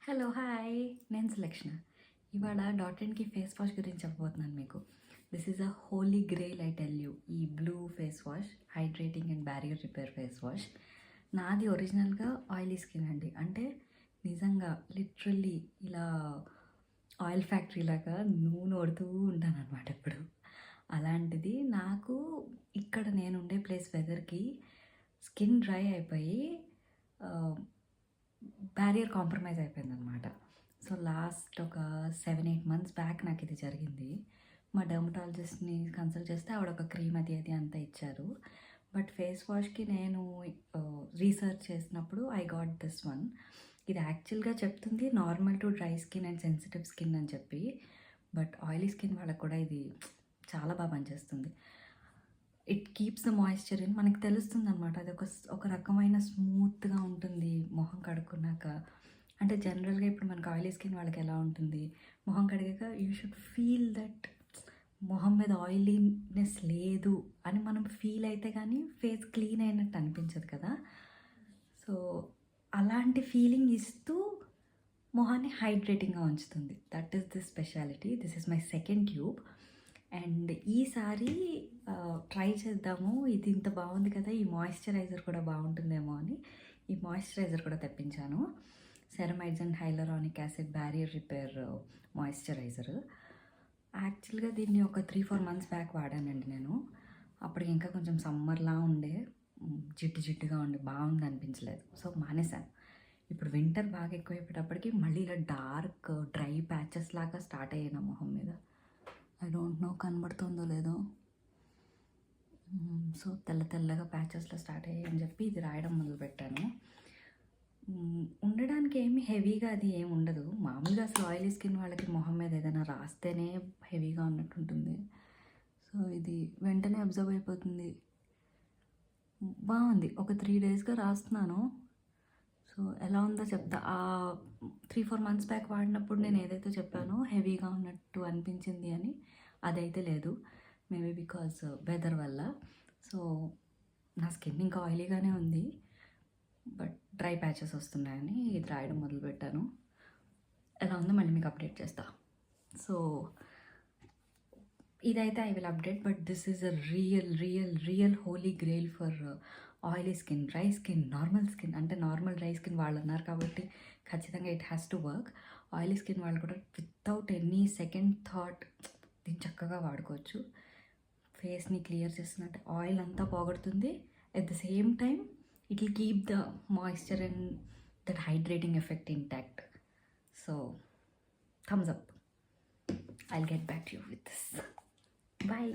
Hello hi, నేను సులక్షణ. ఇవాళ dot అండ్కి face wash గురించి చెప్పబోతున్నాను మీకు. This is a holy grail I tell you. ఈ blue face wash hydrating and barrier repair face wash. నాది ఒరిజినల్గా ఆయిలీ స్కిన్ అండి. అంటే నిజంగా లిటరల్లీ ఇలా ఆయిల్ ఫ్యాక్టరీ లాగా నూనె కొడుతూ ఉంటాను అనమాట ఎప్పుడు. అలాంటిది నాకు ఇక్కడ నేను ఉండే ప్లేస్ వెదర్కి స్కిన్ డ్రై అయిపోయి బ్యారియర్ కాంప్రమైజ్ అయిపోయిందనమాట. సో లాస్ట్ ఒక 7-8 మంత్స్ బ్యాక్ నాకు ఇది జరిగింది. మా డెర్మటాలజిస్ట్ని కన్సల్ట్ చేస్తే ఆవిడ ఒక క్రీమ్ అది అంతా ఇచ్చారు. బట్ ఫేస్ వాష్కి నేను రీసెర్చ్ చేసినప్పుడు ఐ గాట్ దిస్ వన్. ఇది యాక్చువల్గా చెప్తుంది normal to dry skin and sensitive skin అని చెప్పి. బట్ ఆయిలీ స్కిన్ వాళ్ళకు కూడా ఇది చాలా బాగా పనిచేస్తుంది. It keeps the moisture in. మనకి తెలుస్తుంది అనమాట. అది ఒక రకమైన స్మూత్గా ఉంటుంది మొహం కడుక్కున్నాక. అంటే జనరల్గా ఇప్పుడు మనకు ఆయిలీ స్కిన్ వాళ్ళకి ఎలా ఉంటుంది, మొహం కడిగాక యూ షుడ్ ఫీల్ దట్ మొహం మీద ఆయిలీనెస్ లేదు అని మనం ఫీల్ అయితే కానీ ఫేస్ క్లీన్ అయినట్టు అనిపించదు కదా. సో అలాంటి ఫీలింగ్ ఇస్తూ మొహాన్ని హైడ్రేటింగ్గా ఉంచుతుంది. That is the speciality. This is my second tube. And ఈసారి ట్రై చేద్దాము, ఇది ఇంత బాగుంది కదా, ఈ మాయిశ్చరైజర్ కూడా బాగుంటుందేమో అని ఈ మాయిశ్చరైజర్ కూడా తెప్పించాను. Ceramides and hyaluronic acid barrier repair moisturiser. యాక్చువల్గా దీన్ని ఒక 3-4 మంత్స్ బ్యాక్ వాడానండి నేను. అప్పటికి ఇంకా కొంచెం సమ్మర్లా ఉండే, జిడ్డుగా ఉండి బాగుంది అనిపించలేదు. సో మానేశాను. ఇప్పుడు వింటర్ బాగా ఎక్కువైపోయేటప్పటికి మళ్ళీ ఇలా డార్క్ డ్రై ప్యాచెస్ లాగా స్టార్ట్ అయ్యాయి నా మొహం మీద. ఐ డోంట్ నో కనబడుతుందో లేదో. సో తెల్లగా ప్యాచెస్లో స్టార్ట్ అయ్యాయి అని చెప్పి ఇది రాయడం మొదలుపెట్టాను. ఉండడానికి ఏమి హెవీగా అది ఏమి ఉండదు. మామూలుగా అసలు ఆయిలీ స్కిన్ వాళ్ళకి మొహం మీద ఏదైనా రాస్తేనే హెవీగా ఉన్నట్టుంటుంది. సో ఇది వెంటనే అబ్జర్వ్ అయిపోతుంది. బాగుంది. ఒక 3 డేస్గా రాస్తున్నాను. సో ఎలా ఉందో చెప్తా. 3-4 మంత్స్ బ్యాక్ వాడినప్పుడు నేను ఏదైతే చెప్పానో హెవీగా ఉన్నట్టు అనిపించింది అని, అదైతే లేదు. మేబీ బికాజ్ వెదర్ వల్ల. సో నా స్కిన్ ఇంకా ఆయిలీగానే ఉంది, బట్ డ్రై ప్యాచెస్ వస్తున్నాయని ఇది రాయడం మొదలుపెట్టాను. ఎలా ఉందో మళ్ళీ మీకు అప్డేట్ చేస్తా. సో ఇదైతే I will update. But this is a real holy grail for oily skin, dry skin, normal skin. అంటే నార్మల్ డ్రై స్కిన్ వాళ్ళు ఉన్నారు కాబట్టి ఖచ్చితంగా it has to work. Oily skin వాళ్ళు కూడా వితౌట్ ఎనీ సెకండ్ థాట్ దీన్ని చక్కగా వాడుకోవచ్చు. ఫేస్ని క్లియర్ చేస్తున్నట్టు ఆయిల్ అంతా పోగొడుతుంది. At the same time it will keep the moisture and that hydrating effect intact. So thumbs up. I'll get back to you with this. Bye.